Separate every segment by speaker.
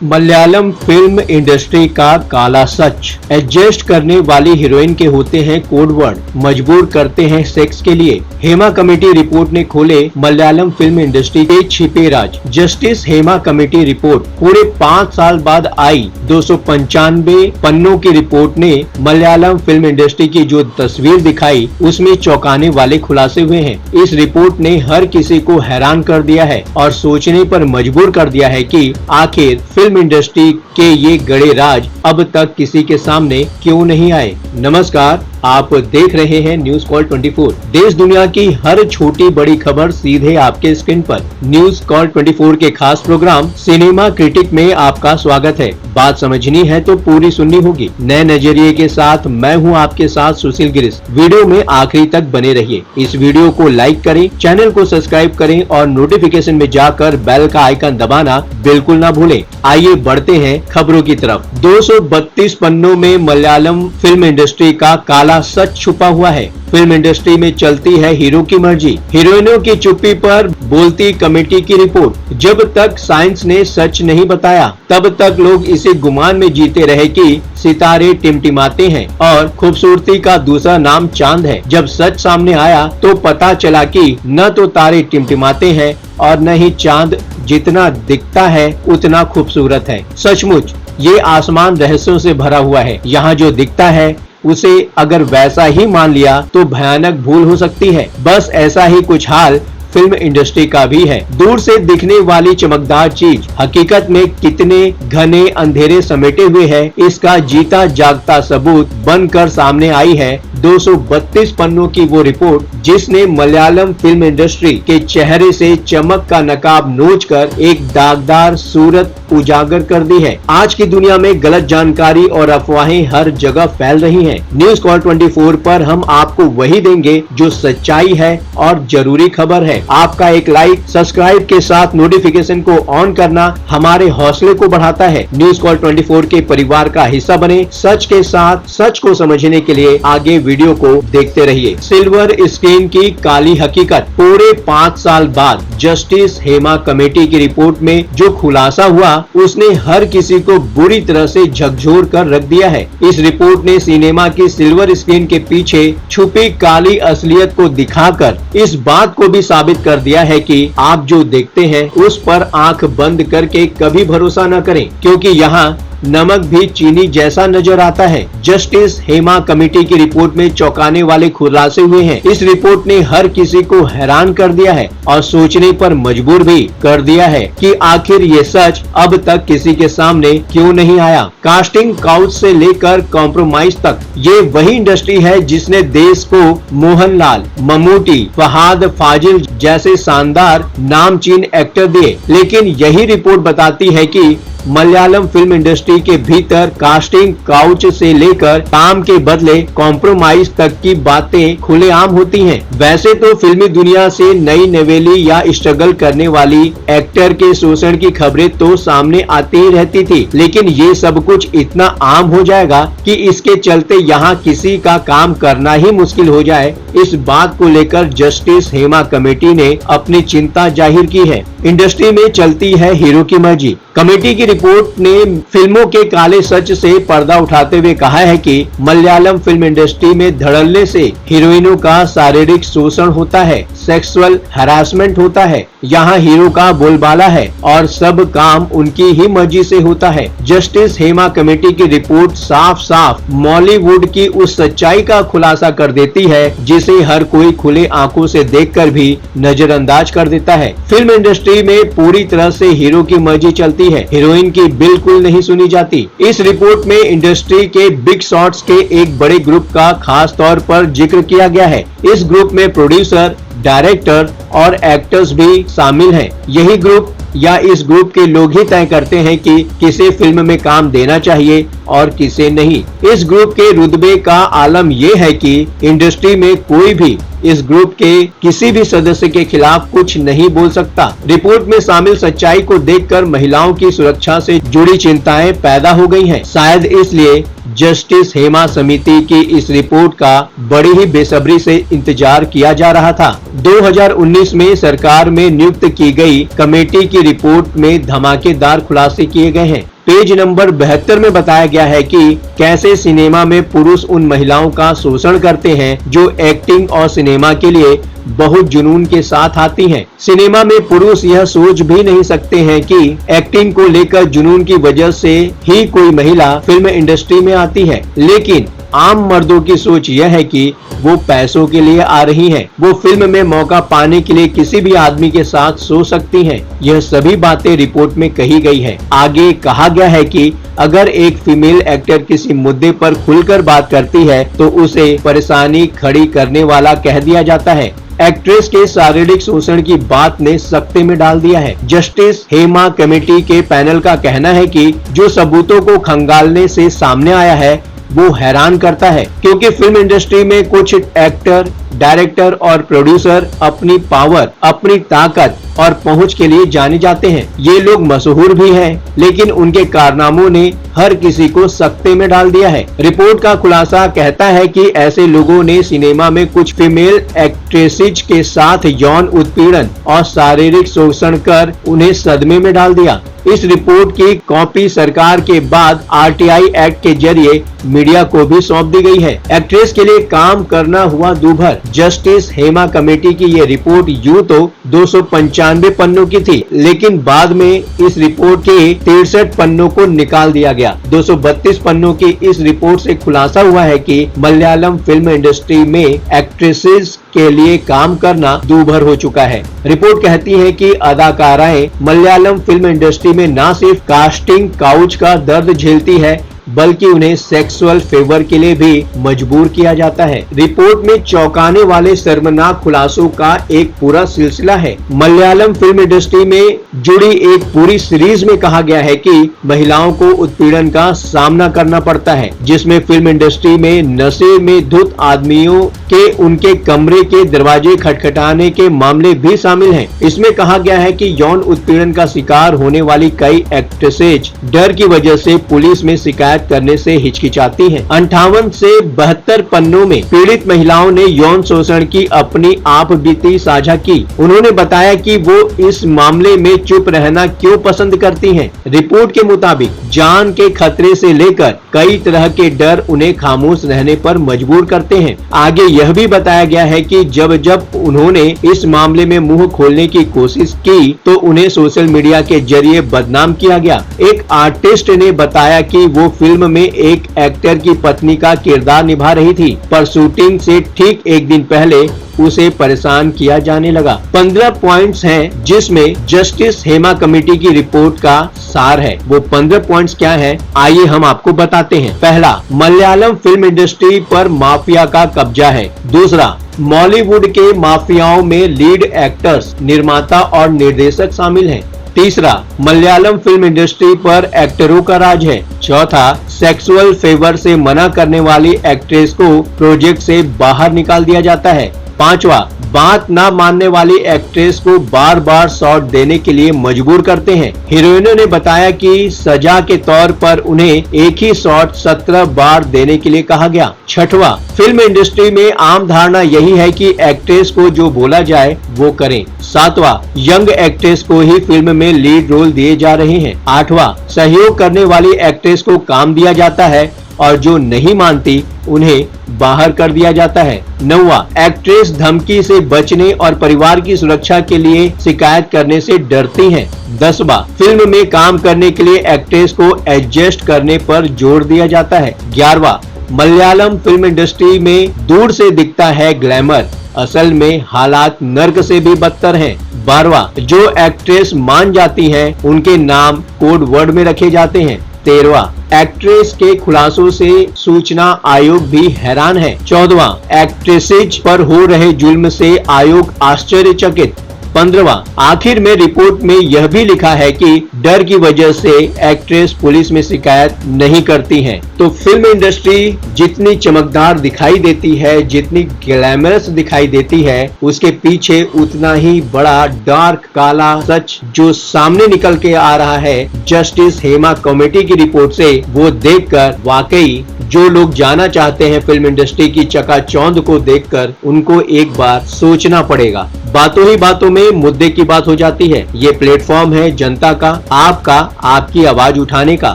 Speaker 1: Malayalam film industry का काला सच। Adjust करने वाली हीरोइन के होते हैं कोड वर्ड, मजबूर करते हैं सेक्स के लिए। हेमा कमेटी रिपोर्ट ने खोले मलयालम फिल्म इंडस्ट्री के छिपे राज। जस्टिस हेमा कमेटी रिपोर्ट पूरे 5 साल बाद आई 295 पन्नों की रिपोर्ट ने मलयालम फिल्म इंडस्ट्री की जो तस्वीर दिखाई उसमें चौंकाने वाले खुलासे हुए हैं। इस रिपोर्ट ने हर किसी को हैरान कर दिया है और सोचने पर मजबूर कर दिया है कि आखिर फिल्म इंडस्ट्री के ये गड़े राज अब तक किसी के सामने क्यों नहीं आए। नमस्कार, आप देख रहे हैं न्यूज कॉल 24। देश दुनिया की हर छोटी बड़ी खबर सीधे आपके स्क्रीन पर। न्यूज कॉल 24 के खास प्रोग्राम सिनेमा क्रिटिक में आपका स्वागत है। बात समझनी है तो पूरी सुननी होगी। नए नजरिए के साथ मैं हूं आपके साथ सुशील गिरीश। वीडियो में आखिरी तक बने रहिए। इस वीडियो को लाइक करें, चैनल को सब्सक्राइब करें और नोटिफिकेशन में जाकर बेल का आइकन दबाना बिल्कुल ना भूलें। आइए बढ़ते हैं खबरों की तरफ। 232 पन्नों में मलयालम फिल्म इंडस्ट्री का काला सच छुपा हुआ है। फिल्म इंडस्ट्री में चलती है हीरो की मर्जी, हीरोइनों की चुप्पी पर बोलती कमेटी की रिपोर्ट। जब तक साइंस ने सच नहीं बताया तब तक लोग इसे गुमान में जीते रहे कि सितारे टिमटिमाते हैं और खूबसूरती का दूसरा नाम चांद है। जब सच सामने आया तो पता चला कि न तो तारे टिमटिमाते हैं और न ही चांद जितना दिखता है उतना खूबसूरत है। सचमुच ये आसमान रहस्यों से भरा हुआ है। यहाँ जो दिखता है उसे अगर वैसा ही मान लिया तो भयानक भूल हो सकती है। बस ऐसा ही कुछ हाल फिल्म इंडस्ट्री का भी है। दूर से दिखने वाली चमकदार चीज हकीकत में कितने घने अंधेरे समेटे हुए है, इसका जीता जागता सबूत बनकर सामने आई है 232 पन्नों की वो रिपोर्ट जिसने मलयालम फिल्म इंडस्ट्री के चेहरे से चमक का नकाब नोचकर एक दागदार सूरत उजागर कर दी है। आज की दुनिया में गलत जानकारी और अफवाहें हर जगह फैल रही हैं। न्यूज कॉल 24 पर हम आपको वही देंगे जो सच्चाई है और जरूरी खबर है। आपका एक लाइक, सब्सक्राइब के साथ नोटिफिकेशन को ऑन करना हमारे हौसले को बढ़ाता है। न्यूज कॉल 24 के परिवार का हिस्सा बने। सच के साथ सच को समझने के लिए आगे वीडियो को देखते रहिए। सिल्वर स्क्रीन की काली हकीकत। पूरे 5 साल बाद जस्टिस हेमा कमेटी की रिपोर्ट में जो खुलासा हुआ उसने हर किसी को बुरी तरह से झकझोर कर रख दिया है। इस रिपोर्ट ने सिनेमा की सिल्वर स्क्रीन के पीछे छुपी काली असलियत को दिखाकर इस बात को भी साबित कर दिया है कि आप जो देखते हैं उस पर आंख बंद करके कभी भरोसा न करें, क्योंकि यहाँ नमक भी चीनी जैसा नजर आता है। जस्टिस हेमा कमेटी की रिपोर्ट में चौंकाने वाले खुलासे हुए हैं। इस रिपोर्ट ने हर किसी को हैरान कर दिया है और सोचने पर मजबूर भी कर दिया है कि आखिर ये सच अब तक किसी के सामने क्यों नहीं आया। कास्टिंग काउच से लेकर कॉम्प्रोमाइज तक ये वही इंडस्ट्री है जिसने देश को मोहनलाल, ममूटी, फहाद फाजिल जैसे शानदार नामचीन एक्टर दिए। लेकिन यही रिपोर्ट बताती है कि मलयालम फिल्म इंडस्ट्री के भीतर कास्टिंग काउच से लेकर काम के बदले कॉम्प्रोमाइज तक की बातें खुलेआम होती हैं। वैसे तो फिल्मी दुनिया से नई नवेली या स्ट्रगल करने वाली एक्टर के शोषण की खबरें तो सामने आती ही रहती थी, लेकिन ये सब कुछ इतना आम हो जाएगा कि इसके चलते यहाँ किसी का काम करना ही मुश्किल हो जाए। इस बात को लेकर जस्टिस हेमा कमेटी ने अपनी चिंता जाहिर की है। इंडस्ट्री में चलती है हीरो की मर्जी। कमेटी की रिपोर्ट ने फिल्मों के काले सच से पर्दा उठाते हुए कहा है कि मलयालम फिल्म इंडस्ट्री में धड़ल्ले से हीरोइनों का शारीरिक शोषण होता है, सेक्सुअल हरासमेंट होता है। यहाँ हीरो का बोलबाला है और सब काम उनकी ही मर्जी से होता है। जस्टिस हेमा कमेटी की रिपोर्ट साफ साफ बॉलीवुड की उस सच्चाई का खुलासा कर देती है जिसे हर कोई खुले आंखों से देखकर भी नजरअंदाज कर देता है। फिल्म इंडस्ट्री में पूरी तरह से हीरो की मर्जी चलती है, हीरोइन की बिल्कुल नहीं सुनी जाती। इस रिपोर्ट में इंडस्ट्री के बिग शॉट्स के एक बड़े ग्रुप का खास तौर पर जिक्र किया गया है। इस ग्रुप में प्रोड्यूसर, डायरेक्टर और एक्टर्स भी शामिल हैं। यही ग्रुप या इस ग्रुप के लोग ही तय करते हैं कि किसे फिल्म में काम देना चाहिए और किसे नहीं। इस ग्रुप के रुतबे का आलम यह है कि इंडस्ट्री में कोई भी इस ग्रुप के किसी भी सदस्य के खिलाफ कुछ नहीं बोल सकता। रिपोर्ट में शामिल सच्चाई को देखकर महिलाओं की सुरक्षा से जुड़ी चिंताएं पैदा हो गई हैं। शायद इसलिए जस्टिस हेमा समिति की इस रिपोर्ट का बड़ी ही बेसब्री से इंतजार किया जा रहा था। 2019 में सरकार में नियुक्त की गई कमेटी की रिपोर्ट में धमाकेदार खुलासे किए गए हैं। पेज नंबर 72 में बताया गया है कि कैसे सिनेमा में पुरुष उन महिलाओं का शोषण करते हैं जो एक्टिंग और सिनेमा के लिए बहुत जुनून के साथ आती हैं। सिनेमा में पुरुष यह सोच भी नहीं सकते हैं कि एक्टिंग को लेकर जुनून की वजह से ही कोई महिला फिल्म इंडस्ट्री में आती है, लेकिन आम मर्दों की सोच यह है कि वो पैसों के लिए आ रही हैं। वो फिल्म में मौका पाने के लिए किसी भी आदमी के साथ सो सकती हैं। यह सभी बातें रिपोर्ट में कही गई है। आगे कहा गया है कि अगर एक फीमेल एक्टर किसी मुद्दे पर खुलकर बात करती है तो उसे परेशानी खड़ी करने वाला कह दिया जाता है। एक्ट्रेस के शारीरिक शोषण की बात ने सख्ते में डाल दिया है। जस्टिस हेमा कमेटी के पैनल का कहना है कि जो सबूतों को खंगालने से सामने आया है वो हैरान करता है, क्योंकि फिल्म इंडस्ट्री में कुछ एक्टर, डायरेक्टर और प्रोड्यूसर अपनी पावर, अपनी ताकत और पहुंच के लिए जाने जाते हैं। ये लोग मशहूर भी हैं, लेकिन उनके कारनामों ने हर किसी को सख्ते में डाल दिया है। रिपोर्ट का खुलासा कहता है कि ऐसे लोगों ने सिनेमा में कुछ फीमेल एक्ट्रेसेज के साथ यौन उत्पीड़न और शारीरिक शोषण कर उन्हें सदमे में डाल दिया। इस रिपोर्ट की कॉपी सरकार के बाद RTI एक्ट के जरिए मीडिया को भी सौंप दी गई है। एक्ट्रेस के लिए काम करना हुआ दूभर। जस्टिस हेमा कमेटी की ये रिपोर्ट यूं तो 295 पन्नों की थी, लेकिन बाद में इस रिपोर्ट के 63 पन्नों को निकाल दिया गया। 232 पन्नों की इस रिपोर्ट से खुलासा हुआ है कि मलयालम फिल्म इंडस्ट्री में एक्ट्रेसेस के लिए काम करना दूभर हो चुका है। रिपोर्ट कहती है कि अदाकाराएं मलयालम फिल्म इंडस्ट्री में न सिर्फ कास्टिंग काउच का दर्द झेलती है, बल्कि उन्हें सेक्सुअल फेवर के लिए भी मजबूर किया जाता है। रिपोर्ट में चौंकाने वाले शर्मनाक खुलासों का एक पूरा सिलसिला है। मलयालम फिल्म इंडस्ट्री में जुड़ी एक पूरी सीरीज में कहा गया है कि महिलाओं को उत्पीड़न का सामना करना पड़ता है, जिसमें फिल्म इंडस्ट्री में नशे में धुत आदमियों के उनके कमरे के दरवाजे खटखटाने के मामले भी शामिल हैं। इसमें कहा गया है कि यौन उत्पीड़न का शिकार होने वाली कई एक्ट्रेसेज डर की वजह से पुलिस में शिकायत करने से हिचकिचाती हैं। 58 से 72 पन्नों में पीड़ित महिलाओं ने यौन शोषण की अपनी आप बीती साझा की। उन्होंने बताया कि वो इस मामले में चुप रहना क्यों पसंद करती हैं। रिपोर्ट के मुताबिक जान के खतरे से लेकर कई तरह के डर उन्हें खामोश रहने पर मजबूर करते हैं। आगे यह भी बताया गया है कि जब जब उन्होंने इस मामले में मुंह खोलने की कोशिश की तो उन्हें सोशल मीडिया के जरिए बदनाम किया गया। एक आर्टिस्ट ने बताया कि वो फिल्म में एक एक्टर की पत्नी का किरदार निभा रही थी, पर शूटिंग से ठीक एक दिन पहले उसे परेशान किया जाने लगा। 15 पॉइंट्स हैं जिसमें जस्टिस हेमा कमेटी की रिपोर्ट का सार है। वो 15 पॉइंट्स क्या हैं? आइए हम आपको बताते हैं। पहला, मलयालम फिल्म इंडस्ट्री पर माफिया का कब्जा है। दूसरा, बॉलीवुड के माफियाओं में लीड एक्टर्स, निर्माता और निर्देशक शामिल हैं। तीसरा, मलयालम फिल्म इंडस्ट्री पर एक्टरों का राज है। चौथा, सेक्सुअल फेवर से मना करने वाली एक्ट्रेस को प्रोजेक्ट से बाहर निकाल दिया जाता है। पांचवा, बात ना मानने वाली एक्ट्रेस को बार बार शॉट देने के लिए मजबूर करते हैं। हीरोइनों ने बताया कि सजा के तौर पर उन्हें एक ही शॉट 17 बार देने के लिए कहा गया। छठवां, फिल्म इंडस्ट्री में आम धारणा यही है कि एक्ट्रेस को जो बोला जाए वो करें। सातवां, यंग एक्ट्रेस को ही फिल्म में लीड रोल दिए जा रहे हैं। आठवां, सहयोग करने वाली एक्ट्रेस को काम दिया जाता है और जो नहीं मानती उन्हें बाहर कर दिया जाता है। नौवां, एक्ट्रेस धमकी से बचने और परिवार की सुरक्षा के लिए शिकायत करने से डरती हैं। 10वां, फिल्म में काम करने के लिए एक्ट्रेस को एडजस्ट करने पर जोर दिया जाता है। 11वां, मलयालम फिल्म इंडस्ट्री में दूर से दिखता है ग्लैमर, असल में हालात नर्क से भी बदतर हैं। 12वां, जो एक्ट्रेस मान जाती हैं उनके नाम कोड वर्ड में रखे जाते हैं। 13वां, एक्ट्रेस के खुलासों से सूचना आयोग भी हैरान है। 14वां, एक्ट्रेसेज पर हो रहे जुल्म से आयोग आश्चर्यचकित। 15वां, आखिर में रिपोर्ट में यह भी लिखा है कि डर की वजह से एक्ट्रेस पुलिस में शिकायत नहीं करती हैं। तो फिल्म इंडस्ट्री जितनी चमकदार दिखाई देती है, जितनी ग्लैमरस दिखाई देती है, उसके पीछे उतना ही बड़ा डार्क काला सच जो सामने निकल के आ रहा है जस्टिस हेमा कमेटी की रिपोर्ट से, वो देखकर वाकई जो लोग जाना चाहते हैं फिल्म इंडस्ट्री की चकाचौंध को देखकर, उनको एक बार सोचना पड़ेगा। बातों ही बातों में मुद्दे की बात हो जाती है। ये प्लेटफॉर्म है जनता का, आपका, आपकी आवाज उठाने का।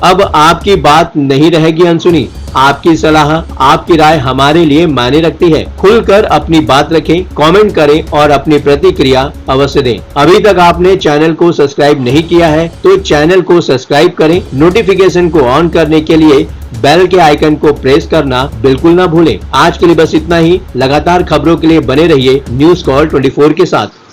Speaker 1: अब आपकी बात नहीं रहेगी अनसुनी। आपकी सलाह, आपकी राय हमारे लिए मायने रखती है। खुलकर अपनी बात रखें, कमेंट करें और अपनी प्रतिक्रिया अवश्य दें। अभी तक आपने चैनल को सब्सक्राइब नहीं किया है तो चैनल को सब्सक्राइब करें। नोटिफिकेशन को ऑन करने के लिए बेल के आइकन को प्रेस करना बिल्कुल ना भूलें। आज के लिए बस इतना ही। लगातार खबरों के लिए बने रहिए न्यूज़ कॉल 24 के साथ।